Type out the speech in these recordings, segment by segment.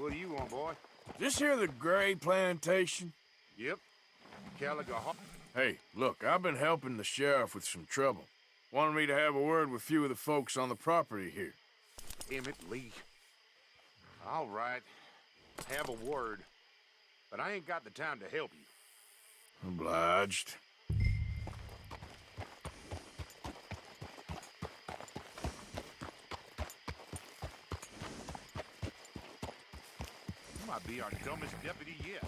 What do you want, boy? This here the Gray plantation? Yep. Calico. Hey, look, I've been helping the sheriff with some trouble. Wanted me to have a word with a few of the folks on the property here. Emmett Lee. All right. Have a word. But I ain't got the time to help you. Obliged. You might be our dumbest deputy yet.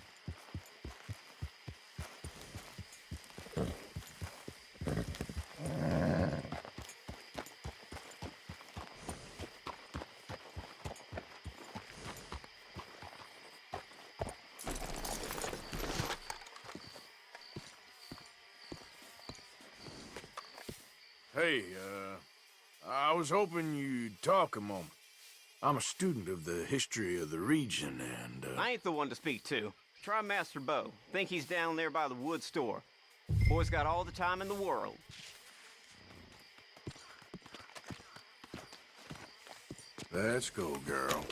Hey, I was hoping you'd talk a moment. I'm a student of the history of the region, and, I ain't the one to speak to. Try Master Bo. Think he's down there by the wood store. Boy's got all the time in the world. Let's go, girl.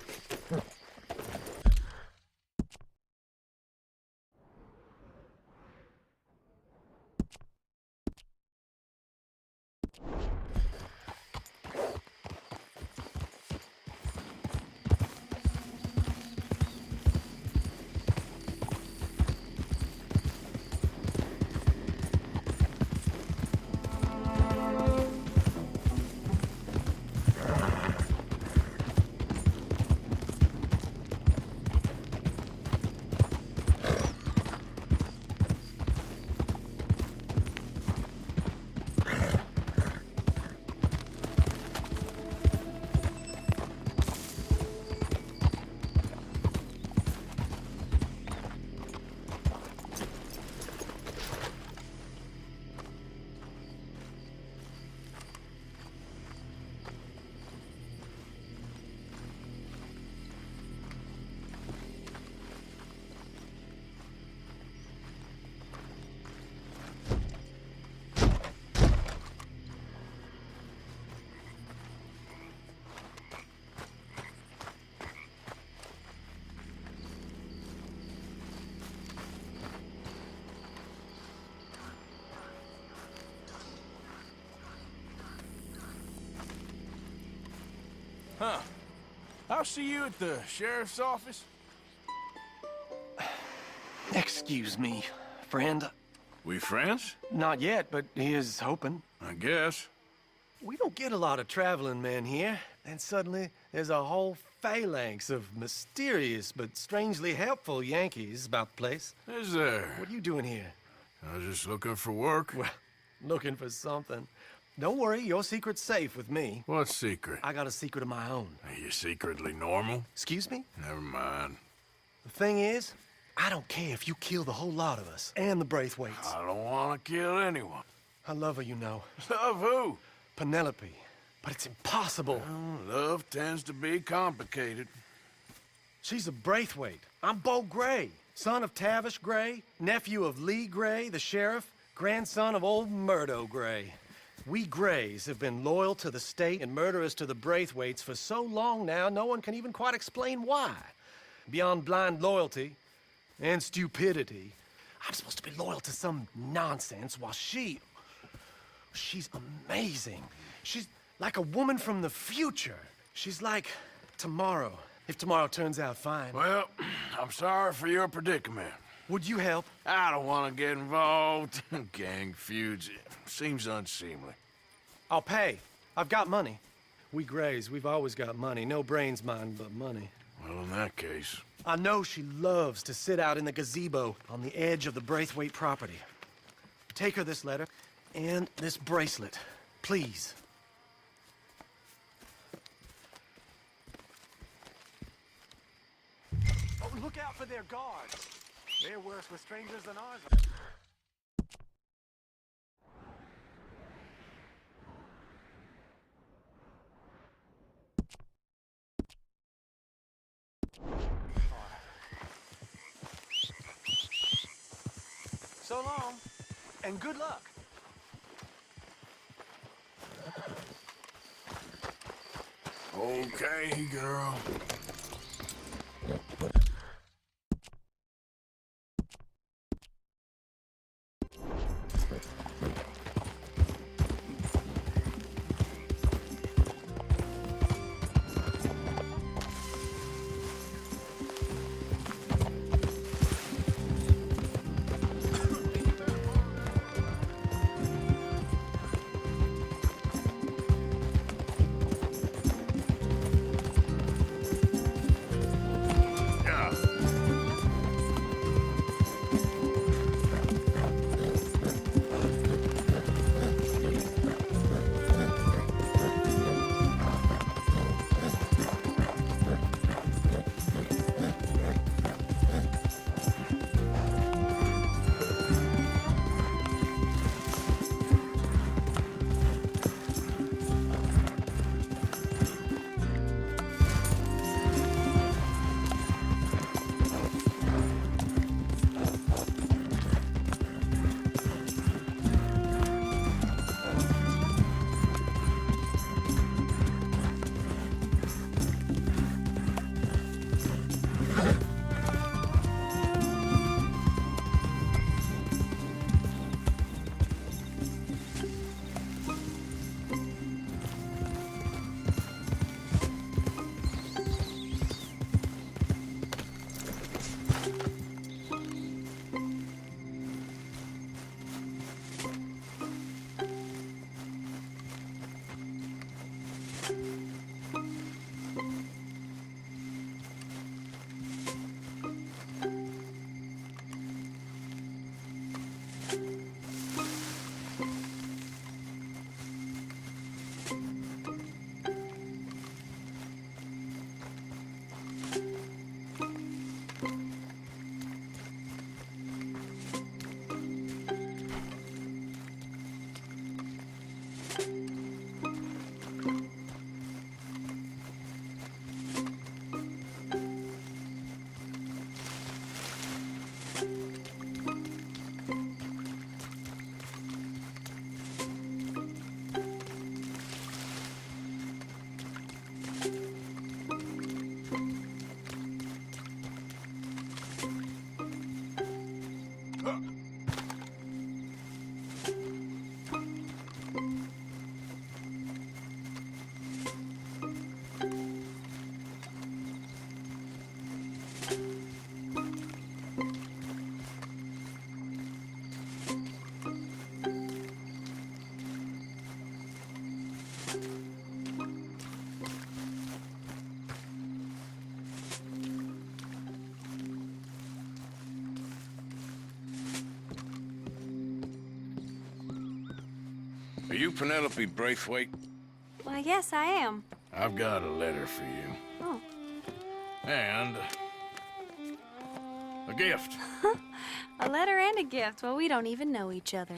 Huh. I'll see you at the sheriff's office. Excuse me, friend. We friends? Not yet, but he is hoping. I guess. We don't get a lot of traveling men here, and suddenly there's a whole phalanx of mysterious but strangely helpful Yankees about the place. Is there? What are you doing here? I was just looking for work. Well, looking for something. Don't worry, your secret's safe with me. What secret? I got a secret of my own. Are you secretly normal? Excuse me? Never mind. The thing is, I don't care if you kill the whole lot of us, and the Braithwaites. I don't want to kill anyone. I love her, you know. Love who? Penelope. But it's impossible. Well, love tends to be complicated. She's a Braithwaite. I'm Bo Gray, son of Tavish Gray, nephew of Lee Gray, the sheriff, grandson of old Murdo Gray. We Grays have been loyal to the state and murderous to the Braithwaites for so long now, no one can even quite explain why. Beyond blind loyalty and stupidity, I'm supposed to be loyal to some nonsense while she's amazing. She's like a woman from the future. She's like tomorrow, if tomorrow turns out fine. Well, I'm sorry for your predicament. Would you help? I don't want to get involved. Gang feuds. Seems unseemly. I'll pay. I've got money. We Grays, we've always got money. No brains, mind, but money. Well, in that case... I know she loves to sit out in the gazebo on the edge of the Braithwaite property. Take her this letter and this bracelet, please. Oh, look out for their guards. They're worse with strangers than ours. So long, and good luck. Okay, girl. Are you Penelope Braithwaite? Well, yes, I am. I've got a letter for you. Oh. And a gift. A letter and a gift. Well, we don't even know each other.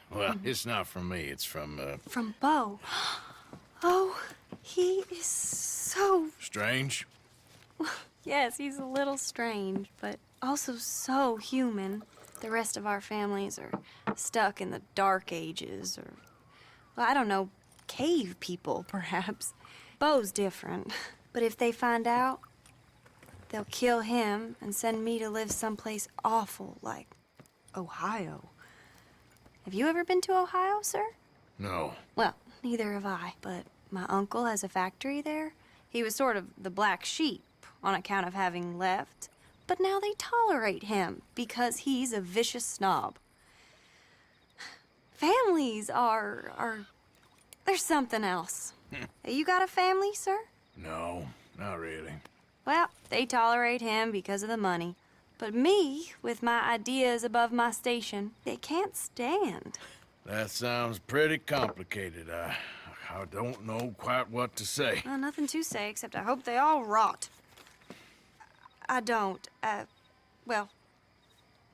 Well, it's not from me. It's from, From Bo. Oh, he is so... Strange? Yes, he's a little strange, but also so human. The rest of our families are stuck in the dark ages, or, well, I don't know, cave people, perhaps. Bo's different. But if they find out, they'll kill him and send me to live someplace awful like Ohio. Have you ever been to Ohio, sir? No. Well, neither have I, but my uncle has a factory there. He was sort of the black sheep on account of having left, but now they tolerate him because he's a vicious snob. Families are there's something else. You got a family, sir? No, not really. Well, they tolerate him because of the money. But me, with my ideas above my station, they can't stand. That sounds pretty complicated. I don't know quite what to say. Well, nothing to say, except I hope they all rot. I don't. Well,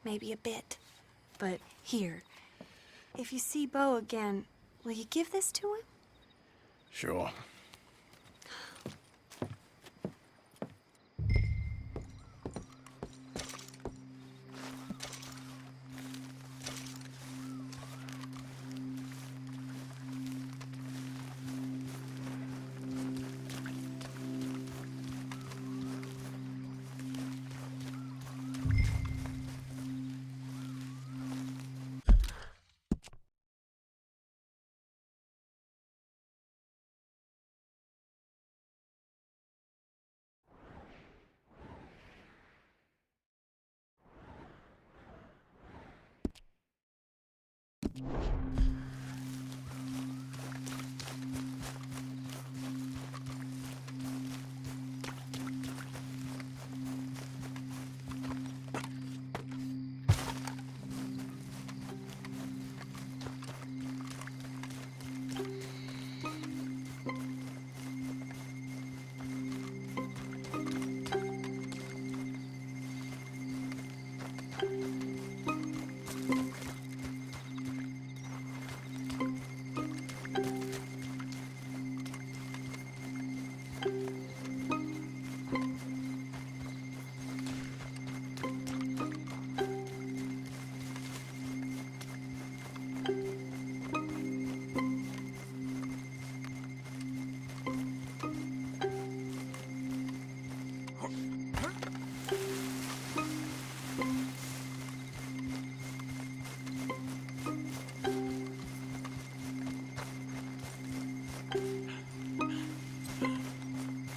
maybe a bit. But here, if you see Bo again, will you give this to him? Sure.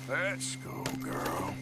Let's go, girl.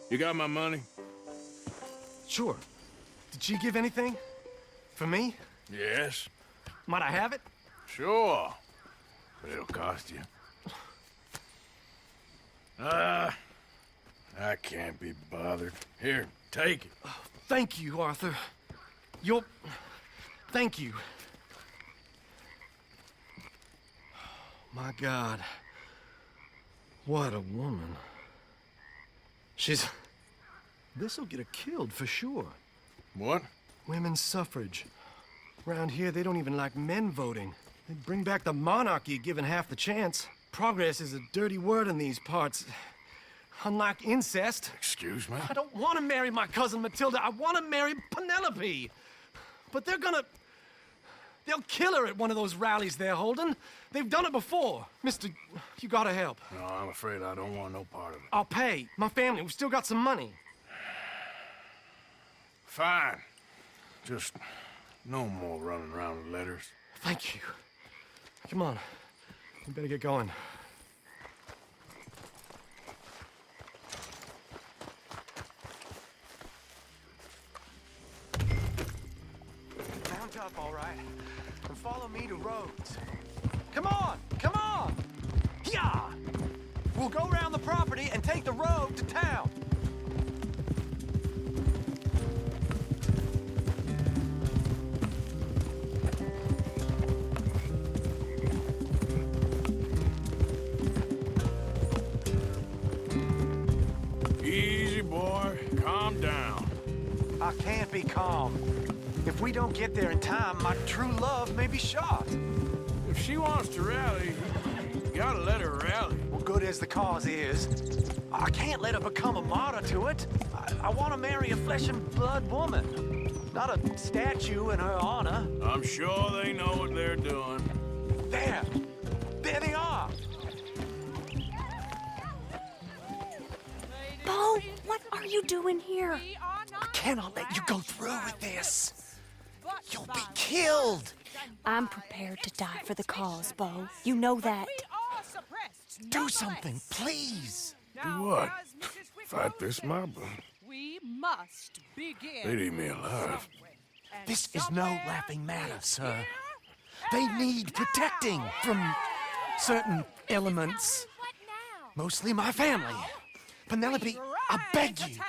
You got my money? Sure. Did she give anything? For me? Yes. Might I have it? Sure. But it'll cost you. I can't be bothered. Here, take it. Thank you, Arthur. Thank you. My God. What a woman. This'll get her killed for sure. What? Women's suffrage. Around here, they don't even like men voting. They'd bring back the monarchy given half the chance. Progress is a dirty word in these parts. Unlike incest. Excuse me? I don't want to marry my cousin Matilda. I want to marry Penelope. But they'll kill her at one of those rallies they're holding. They've done it before. Mister, you gotta help. No, I'm afraid I don't want no part of it. I'll pay. My family, we've still got some money. Fine. Just no more running around with letters. Thank you. Come on. We better get going. Mount up, all right, and follow me to Rhodes. Come on! Come on! Yeah! We'll go around the property and take the road to town. Easy, boy. Calm down. I can't be calm. If we don't get there in time, my true love may be shot. If she wants to rally, you gotta let her rally. Well, good as the cause is, I can't let her become a martyr to it. I want to marry a flesh and blood woman, not a statue in her honor. I'm sure they know what they're doing. There they are. Bo, what are you doing here? I cannot let you go through with this. You'll be killed. I'm prepared to die for the cause, Bo. You know that. Do something, please. Do what? Fight this mob? We must begin. They'd eat me alive. This is no laughing matter, sir. They need protecting from certain elements. Mostly my family. Penelope, I beg you.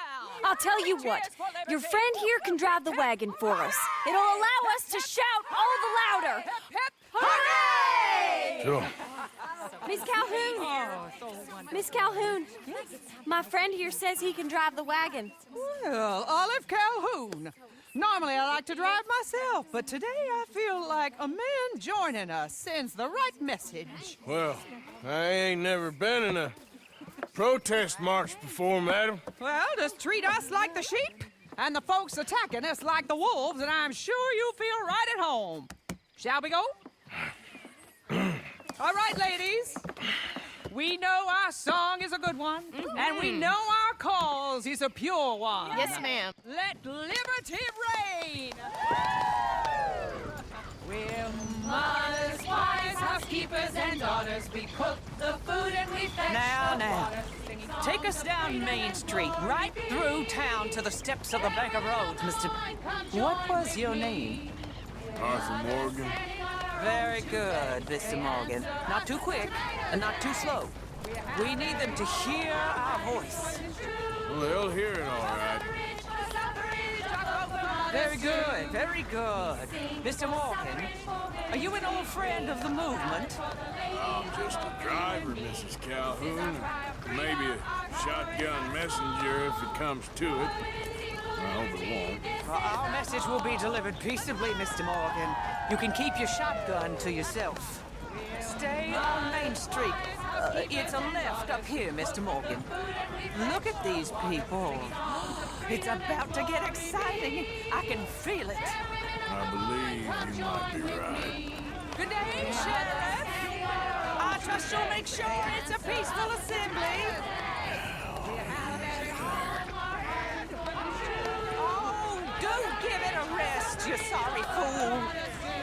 I'll tell you what. Your friend here can drive the wagon for us. It'll allow us to shout all the louder. Hooray! Sure. Miss Calhoun. Miss Calhoun. My friend here says he can drive the wagon. Well, Olive Calhoun. Normally I like to drive myself, but today I feel like a man joining us sends the right message. Well, I ain't never been in a protest march before, madam. Well, just treat us like the sheep, and the folks attacking us like the wolves, and I'm sure you'll feel right at home. Shall we go? All right, ladies. We know our song is a good one, and we know our cause is a pure one. Yes, ma'am. Let liberty reign! We're mothers, wives, housekeepers, and daughters. We cook the food and we fetch Now. Take us down Main Street, right through town to the steps of the Bank of Rhodes, Mr. What was your name? Arthur Morgan. Very good, Mr. Morgan. Not too quick and not too slow. We need them to hear our voice. Well, they'll hear it all right. Very good, very good. Mr. Morgan, are you an old friend of the movement? I'm just a driver, Mrs. Calhoun. Maybe a shotgun messenger if it comes to it. I hope it won't. Our message will be delivered peaceably, Mr. Morgan. You can keep your shotgun to yourself. Stay on Main Street. It's a left up here, Mr. Morgan. Look at these people. It's about to get exciting. I can feel it. I believe you might be right. Good day, Sheriff. I trust you'll make sure it's a peaceful assembly. Oh, do give it a rest, you sorry fool.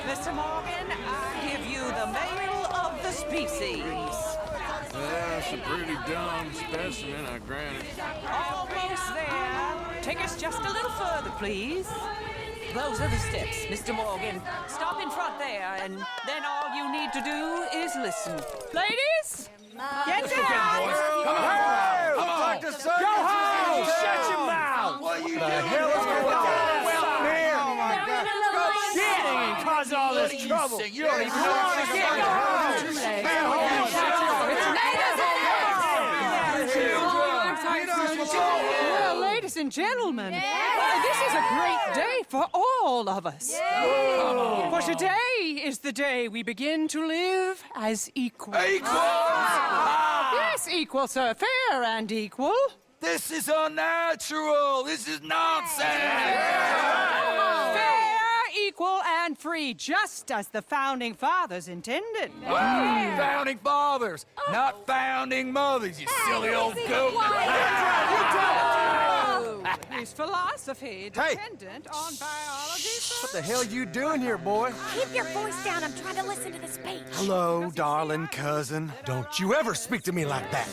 Mr. Morgan, I give you the male of the species. That's a pretty dumb specimen, I grant it. Almost there. Take us just a little further, please. Those are the steps, Mr. Morgan. Stop in front there, and then all you need to do is listen. Ladies, get down! Come on! Go home! Shut your mouth! What the hell is going on? Well, here! Oh, my God. Go shit and cause all this trouble. You don't even know what to get. Go Well, ladies and gentlemen, this is a great day for all of us. For today is the day we begin to live as equals. Yes, equal, sir. Fair and equal. This is unnatural. This is nonsense. Fair, equal, and free, just as the Founding Fathers intended. Founding fathers, not founding mothers, you silly old goat. His philosophy dependent on biology. What the hell you doing here, boy? Keep your voice down. I'm trying to listen to the speech. Hello, darling cousin. Don't you ever speak to me like that.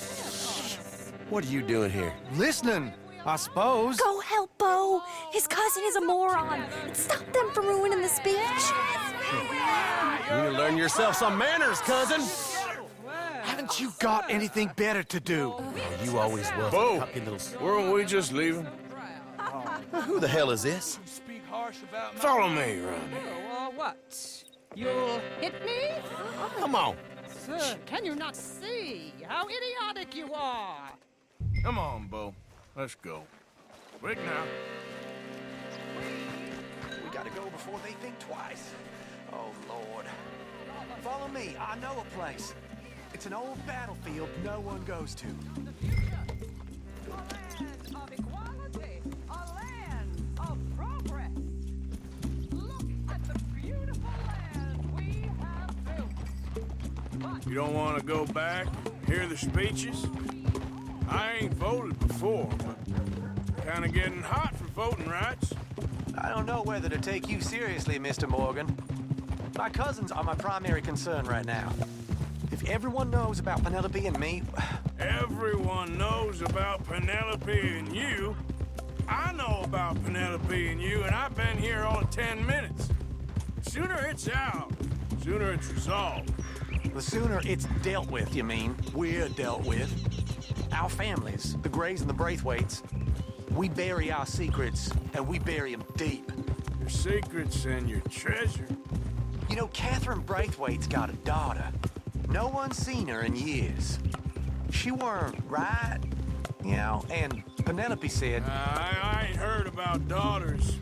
What are you doing here? Listening, I suppose. Go help Bo. His cousin is a moron. And stop them from ruining the speech. You need to learn yourself some manners, cousin. Haven't you got anything better to do? You always was. Bo, weren't we just leaving? Who the hell is this? Speak harsh about my... Follow me, Ronnie. What? You'll hit me? Come on. Sir, can you not see how idiotic you are? Come on, Bo. Let's go. Quick now. We gotta go before they think twice. Oh, Lord. Follow me. I know a place. It's an old battlefield no one goes to. A land of equality, a land of progress. Look at the beautiful land we have built. You don't want to go back, hear the speeches? I ain't voted before, but kind of getting hot for voting rights. I don't know whether to take you seriously, Mr. Morgan. My cousins are my primary concern right now. If everyone knows about Penelope and me... Everyone knows about Penelope and you. I know about Penelope and you, and I've been here all of 10 minutes. The sooner it's out, the sooner it's resolved. The sooner it's dealt with, you mean. We're dealt with. Our families, the Grays and the Braithwaites, we bury our secrets, and we bury them deep. Your secrets and your treasure. You know, Catherine Braithwaite's got a daughter. No one's seen her in years. She weren't right, you know, and Penelope said... I ain't heard about daughters.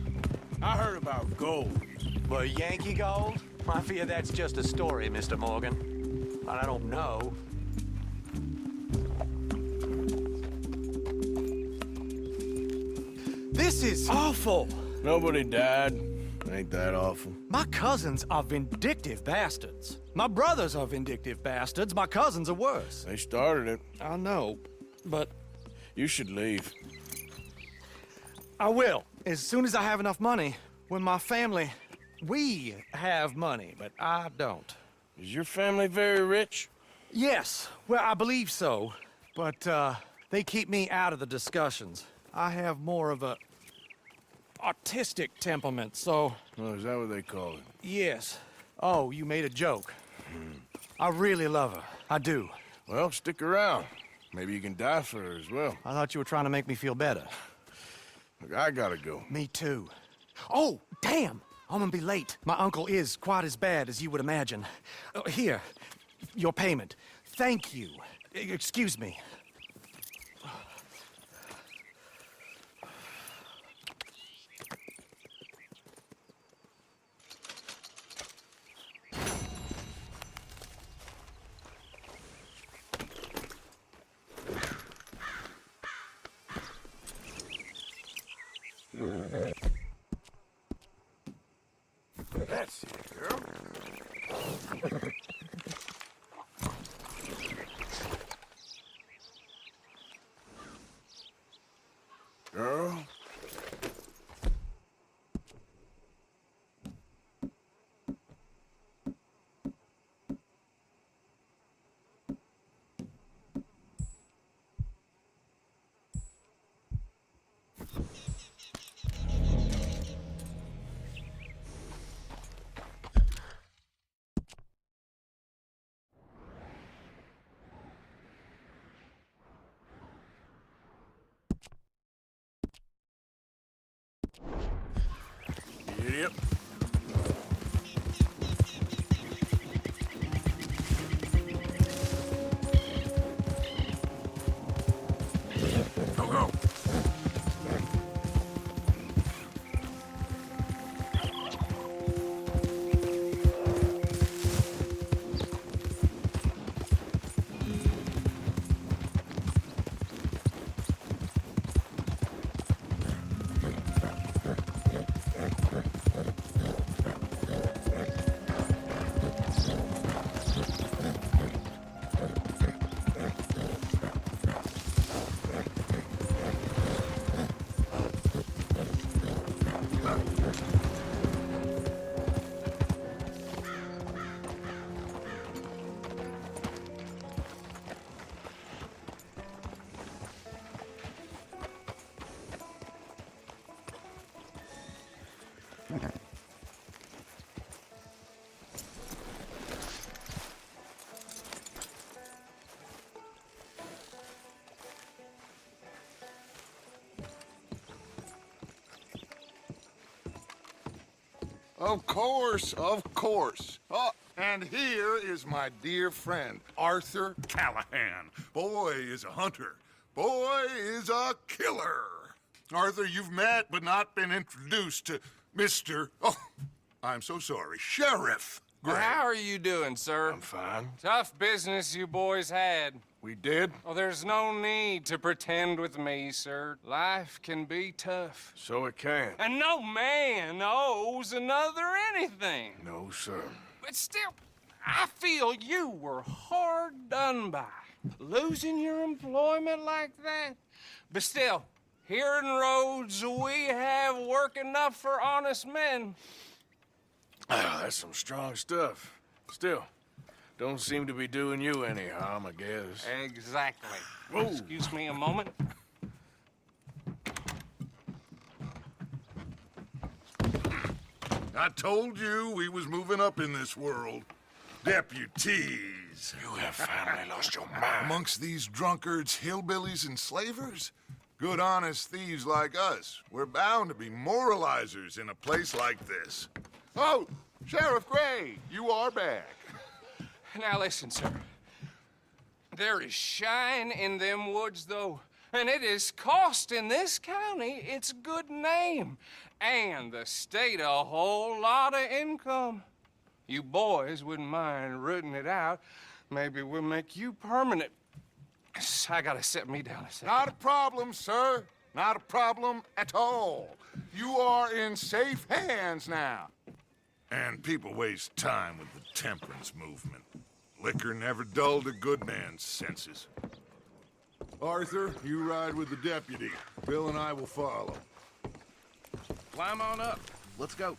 I heard about gold. Well, Yankee gold? I fear that's just a story, Mr. Morgan. I don't know. This is awful. Nobody died. Ain't that awful? My cousins are vindictive bastards. My brothers are vindictive bastards. My cousins are worse. They started it. I know, but You should leave. I will. As soon as I have enough money. When my family... We have money, but I don't. Is your family very rich? Yes, well, I believe so. But, they keep me out of the discussions. I have more of a... artistic temperament, so... Oh, is that what they call it? Yes. Oh, you made a joke. I really love her. I do. Well, stick around. Maybe you can die for her as well. I thought you were trying to make me feel better. Look, I gotta go. Me too. Oh, damn! I'm gonna be late. My uncle is quite as bad as you would imagine. Here, your payment. Thank you. Excuse me. That's it, girl. Girl. Giddy up. Go, go. Of course, of course. Oh, and here is my dear friend, Arthur Callahan. Boy is a hunter. Boy is a killer. Arthur, you've met but not been introduced to Mr. Oh, I'm so sorry, Sheriff Gray. How are you doing, sir? I'm fine. Tough business you boys had. We did? Oh, there's no need to pretend with me, sir. Life can be tough. So it can. And no man owes another anything. No, sir. But still, I feel you were hard done by. Losing your employment like that. But still, here in Rhodes, we have work enough for honest men. Ah, that's some strong stuff. Still, don't seem to be doing you any harm, I guess. Exactly. Whoa. Excuse me a moment. I told you we was moving up in this world. Deputies. You have finally lost your mind. Amongst these drunkards, hillbillies, and slavers? Good, honest thieves like us. We're bound to be moralizers in a place like this. Oh, Sheriff Gray, you are back. Now listen, sir. There is shine in them woods, though, and it is costing this county its good name and the state a whole lot of income. You boys wouldn't mind rooting it out. Maybe we'll make you permanent. I gotta sit me down a second. Not a problem, sir. Not a problem at all. You are in safe hands now. And people waste time with the temperance movement. Liquor never dulled a good man's senses. Arthur, you ride with the deputy. Bill and I will follow. Climb on up. Let's go.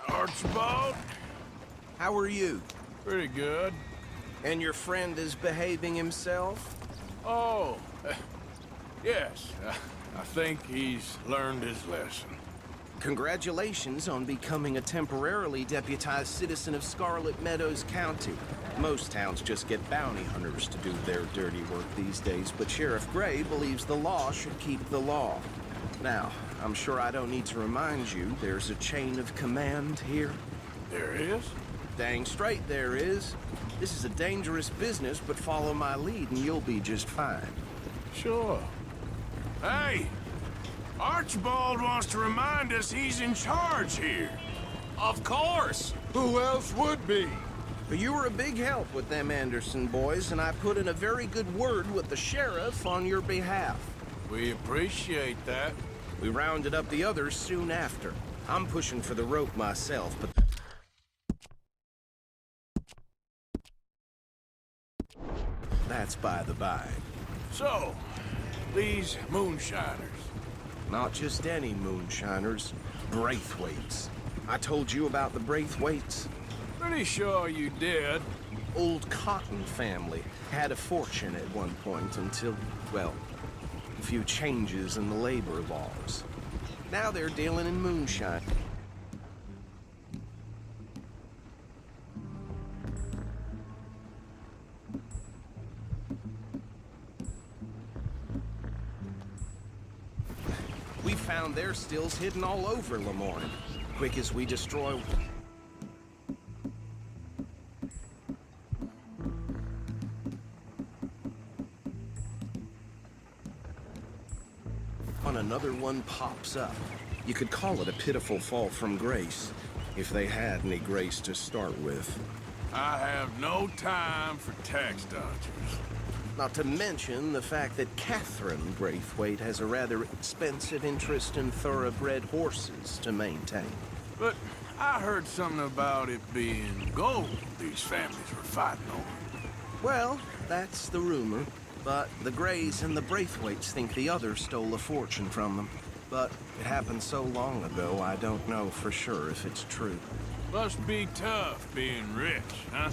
Archibald? How are you? Pretty good. And your friend is behaving himself? Oh, yes. I think he's learned his lesson. Congratulations on becoming a temporarily deputized citizen of Scarlet Meadows County. Most towns just get bounty hunters to do their dirty work these days, but Sheriff Gray believes the law should keep the law. Now, I'm sure I don't need to remind you there's a chain of command here. There is? Dang straight there is. This is a dangerous business, but follow my lead and you'll be just fine. Sure. Hey! Archibald wants to remind us he's in charge here. Of course! Who else would be? But you were a big help with them Anderson boys, and I put in a very good word with the sheriff on your behalf. We appreciate that. We rounded up the others soon after. I'm pushing for the rope myself, but... that's by the by. So, these moonshiners. Not just any moonshiners, Braithwaites. I told you about the Braithwaites? Pretty sure you did. Old Cotton family had a fortune at one point until, well, a few changes in the labor laws. Now they're dealing in moonshine. We found found their stills hidden all over Lemoyne. Quick as we destroy... another one pops up. You could call it a pitiful fall from grace, if they had any grace to start with. I have no time for tax dodgers. Not to mention the fact that Catherine Braithwaite has a rather expensive interest in thoroughbred horses to maintain. But I heard something about it being gold these families were fighting over. Well, that's the rumor. But the Greys and the Braithwaites think the others stole a fortune from them. But it happened so long ago, I don't know for sure if it's true. Must be tough being rich, huh?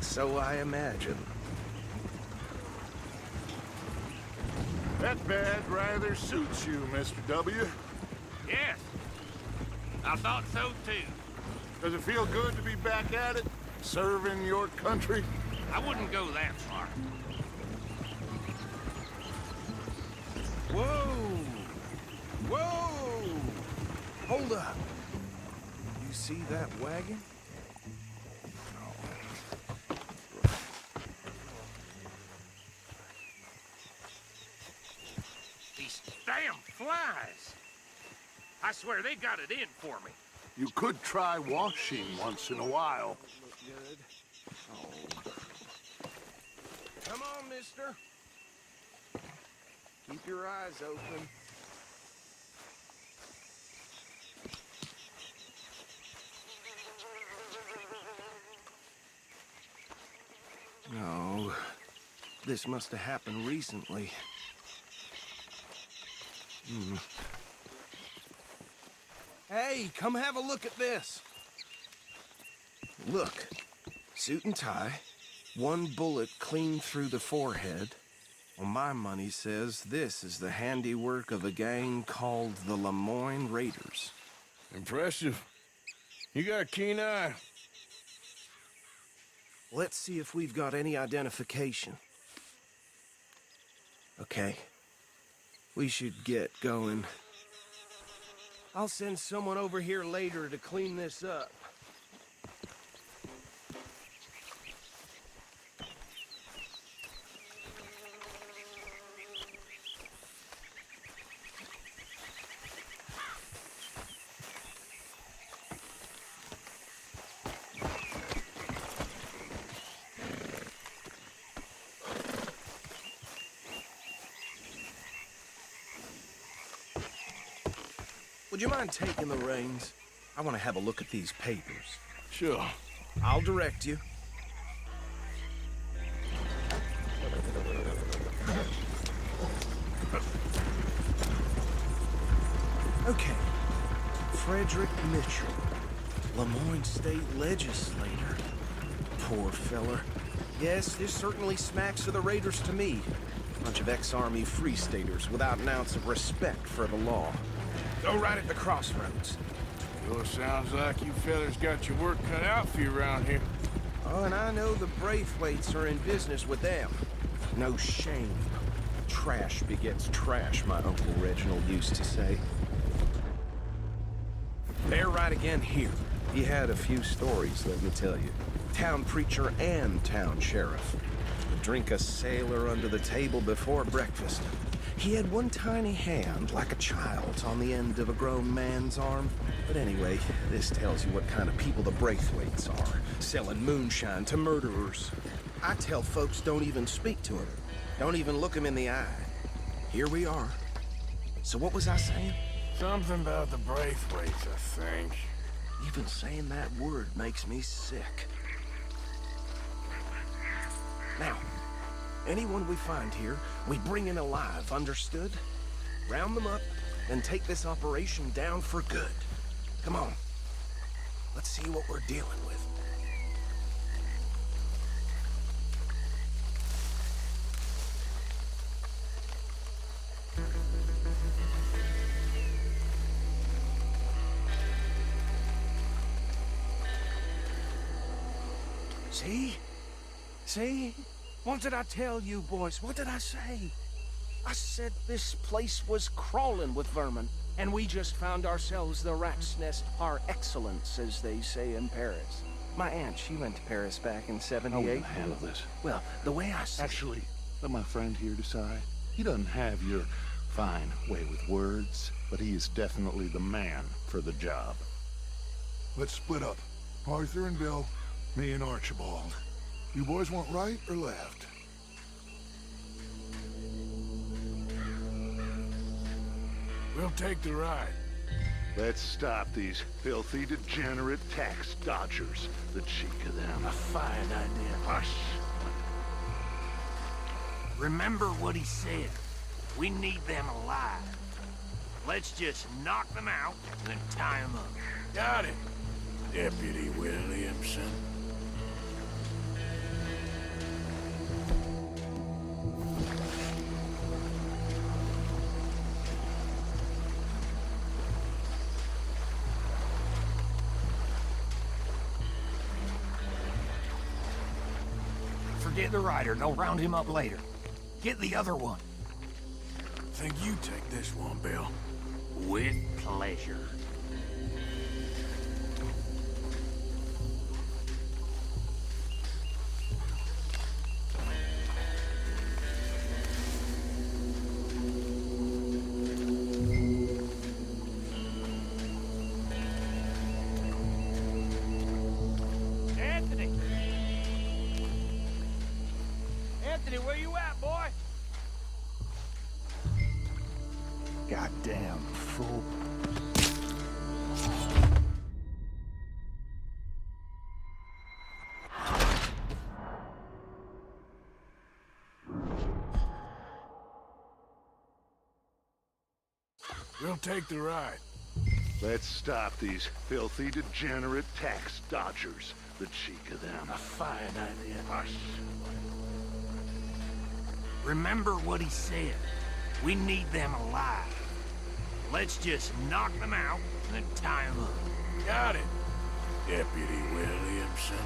So I imagine. That badge rather suits you, Mr. W. Yes. I thought so, too. Does it feel good to be back at it? Serving your country? I wouldn't go that far. Whoa! Whoa! Hold up. You see that wagon? These damn flies. I swear they got it in for me. You could try washing once in a while. Look good. Oh. Come on, mister. Keep your eyes open. No. This must have happened recently. Hey, come have a look at this. Look. Suit and tie. One bullet clean through the forehead. Well, my money says this is the handiwork of a gang called the Lemoyne Raiders. Impressive. You got a keen eye. Let's see if we've got any identification. Okay. We should get going. I'll send someone over here later to clean this up. Would you mind taking the reins? I want to have a look at these papers. Sure. I'll direct you. Okay. Frederick Mitchell, Lemoyne State Legislator. Poor feller. Yes, this certainly smacks of the Raiders to me. Bunch of ex-Army Free Staters without an ounce of respect for the law. Go right at the crossroads. Sure sounds like you fellas got your work cut out for you around here. Oh, and I know the Braithwaites are in business with them. No shame. Trash begets trash, my Uncle Reginald used to say. They're right again here. He had a few stories, let me tell you. Town preacher and town sheriff. Would drink a sailor under the table before breakfast. He had one tiny hand, like a child's, on the end of a grown man's arm. But anyway, this tells you what kind of people the Braithwaites are. Selling moonshine to murderers. I tell folks don't even speak to him. Don't even look him in the eye. Here we are. So what was I saying? Something about the Braithwaites, I think. Even saying that word makes me sick. Now, anyone we find here, we bring in alive, understood? Round them up, and take this operation down for good. Come on. Let's see what we're dealing with. See? See? What did I tell you, boys? What did I say? I said this place was crawling with vermin, and we just found ourselves the rat's nest par excellence, as they say in Paris. My aunt, she went to Paris back in '78. How are we gonna handle this? Well, the way I see Actually, let my friend here decide. He doesn't have your fine way with words, but he is definitely the man for the job. Let's split up. Arthur and Bill, me and Archibald. You boys want right or left? We'll take the ride. Let's stop these filthy, degenerate tax dodgers. The cheek of them. A fine idea. Hush! Remember what he said. We need them alive. Let's just knock them out and then tie them up. Got it, Deputy Williamson. Forget the rider. They'll round him up later. Get the other one. Think you take this one, Bill. With pleasure. Anthony! Anthony, where you at, boy? Goddamn fool. We'll take the ride. Let's stop these filthy, degenerate tax dodgers. The cheek of them. A fine idea. Hush! Remember what he said. We need them alive. Let's just knock them out and then tie them up. Got it, Deputy Williamson.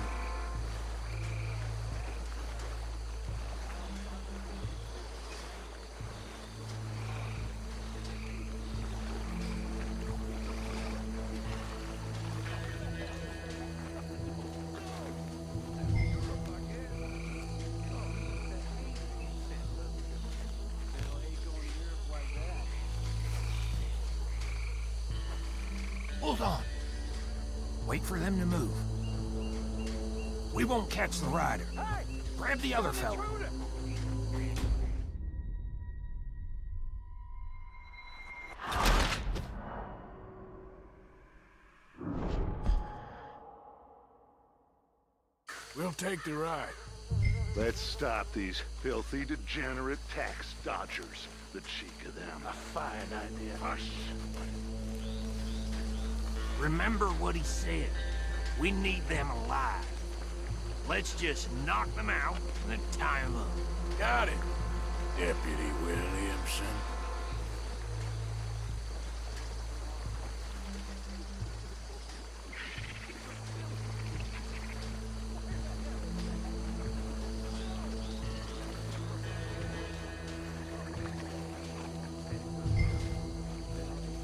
Hold on. Wait for them to move. We won't catch the rider. Grab the other fella. We'll take the ride. Let's stop these filthy, degenerate tax dodgers. The cheek of them. A fine idea. Hush! Remember what he said. We need them alive. Let's just knock them out and then tie them up. Got it, Deputy Williamson.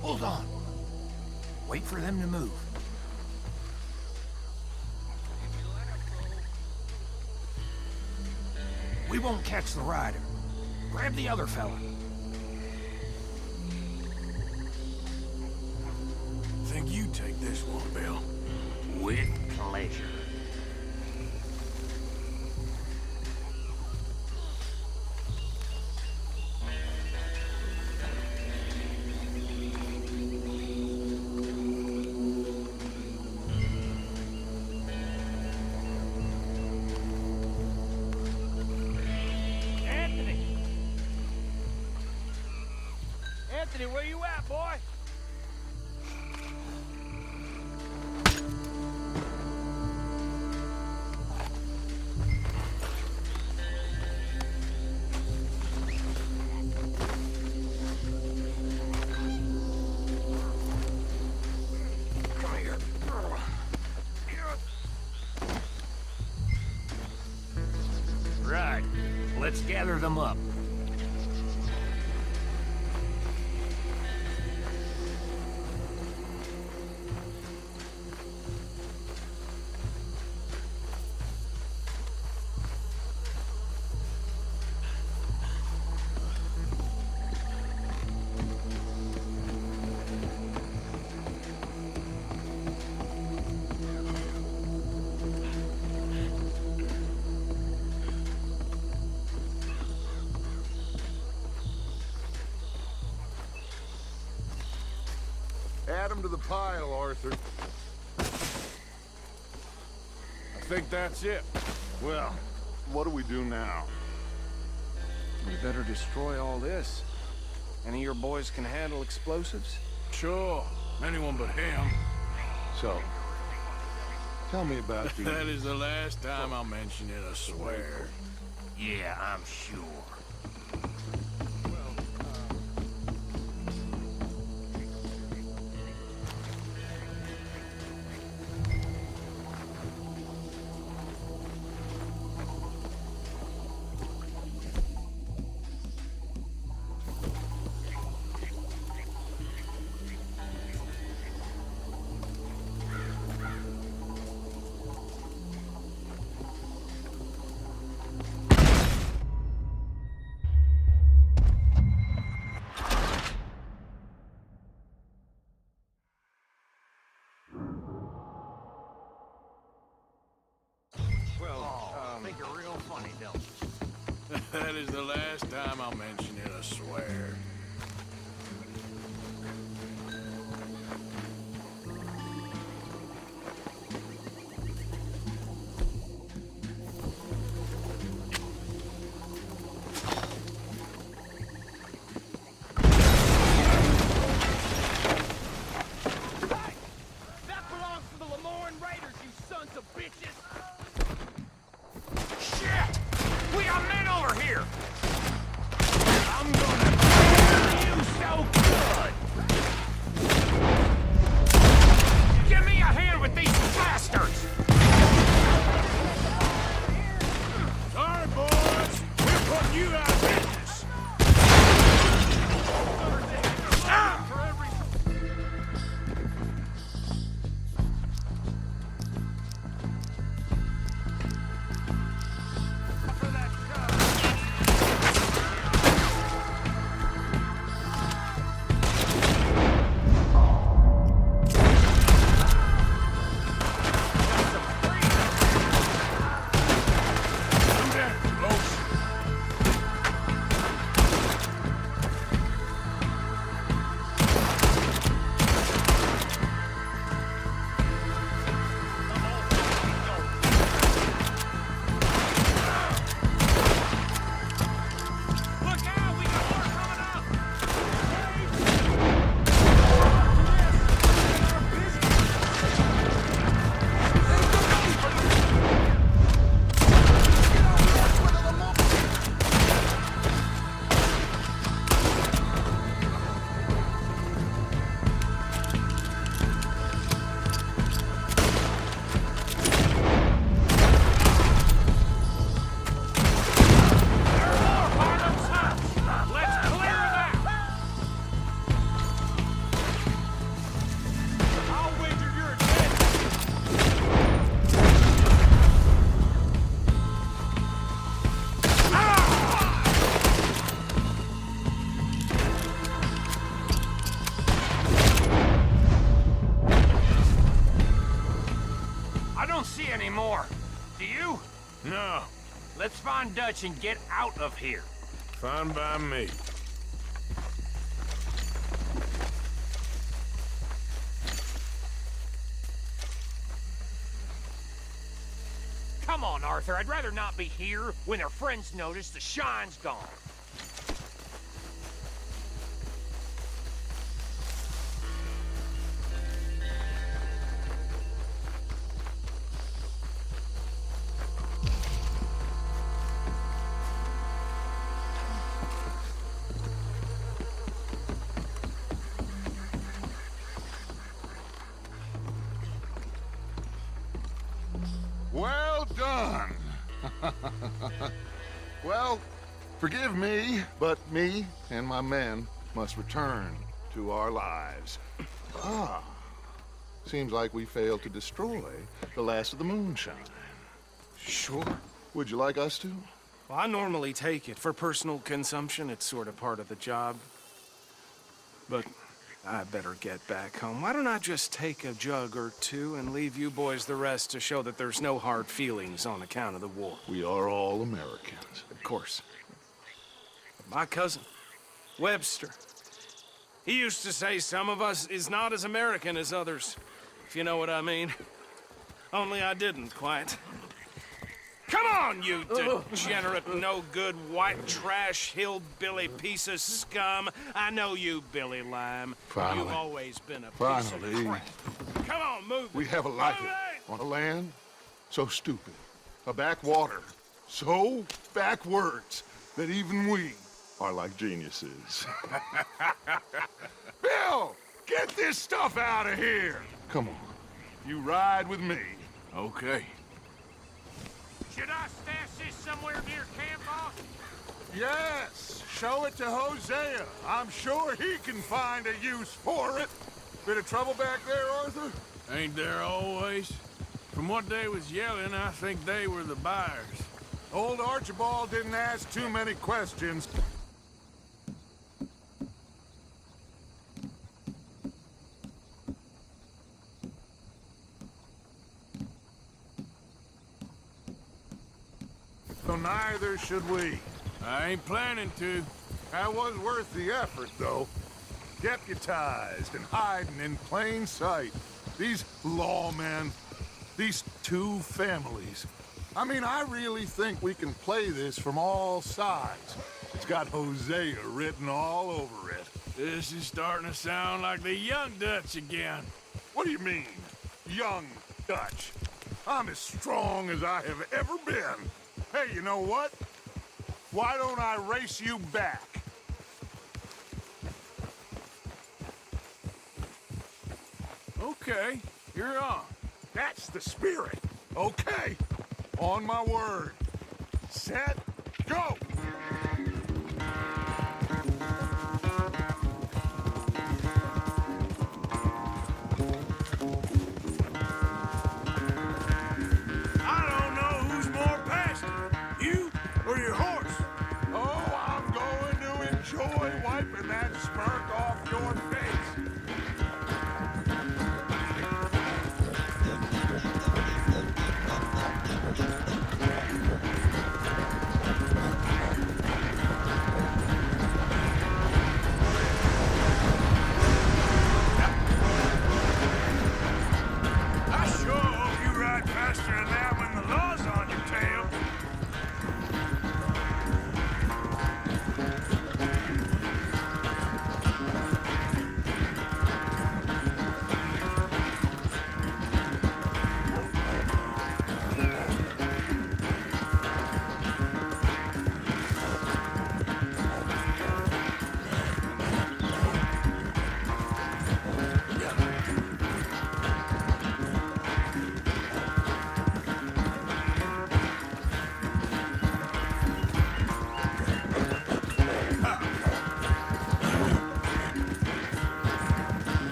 Hold on. Wait for them to move. We won't catch the rider. Grab the other fella. Think you take this one, Bill. With pleasure. Anthony, where you at, boy? Come here. Right. Let's gather them up. them to the pile, Arthur. I think that's it. Well, what do we do now? We better destroy all this. Any of your boys can handle explosives? Sure. Anyone but him. So, tell me about the... That is the last time I'll mention it, I swear. Yeah, I'm sure. Think you're real funny, don't you? That is the last time I'll mention it, I swear. No. Let's find Dutch and get out of here. Fine by me. Come on, Arthur. I'd rather not be here when their friends notice the shine's gone. Well done. Well, forgive me, but me and my men must return to our lives. Ah, seems like we failed to destroy the last of the moonshine. Sure. Would you like us to? Well, I normally take it. For personal consumption, it's sort of part of the job. But I better get back home. Why don't I just take a jug or two and leave you boys the rest to show that there's no hard feelings on account of the war? We are all Americans. Of course. My cousin, Webster, He used to say some of us is not as American as others, if you know what I mean. Only I didn't quite. Come on, you degenerate, no-good, white trash, hillbilly piece of scum. I know you, Billy Lime. Finally. You've always been a piece of crap. Come on, move. We have a life on a land so stupid, a backwater so backwards that even we are like geniuses. Bill, get this stuff out of here. Come on, you ride with me. Okay. Should I stash this somewhere near camp, boss? Yes, show it to Hosea. I'm sure he can find a use for it. Bit of trouble back there, Arthur? Ain't there always? From what they was yelling, I think they were the buyers. Old Archibald didn't ask too many questions. So neither should we. I ain't planning to. That was worth the effort, though. Deputized and hiding in plain sight. These lawmen, these two families. I mean, I really think we can play this from all sides. It's got Hosea written all over it. This is starting to sound like the Young Dutch again. What do you mean, young Dutch? I'm as strong as I have ever been. Hey, you know what? Why don't I race you back? Okay, you're on. That's the spirit. Okay, on my word. Set, go! Wiping that smirk off your face. I sure hope you ride faster than that when the law's on your tail.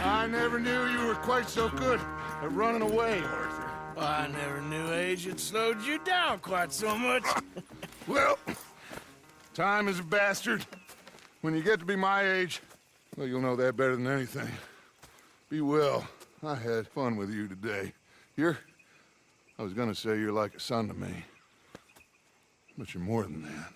I never knew you were quite so good at running away, Arthur. I never knew age had slowed you down quite so much. Well, time is a bastard. When you get to be my age, well, you'll know that better than anything. Be well. I had fun with you today. I was gonna say you're like a son to me. But you're more than that.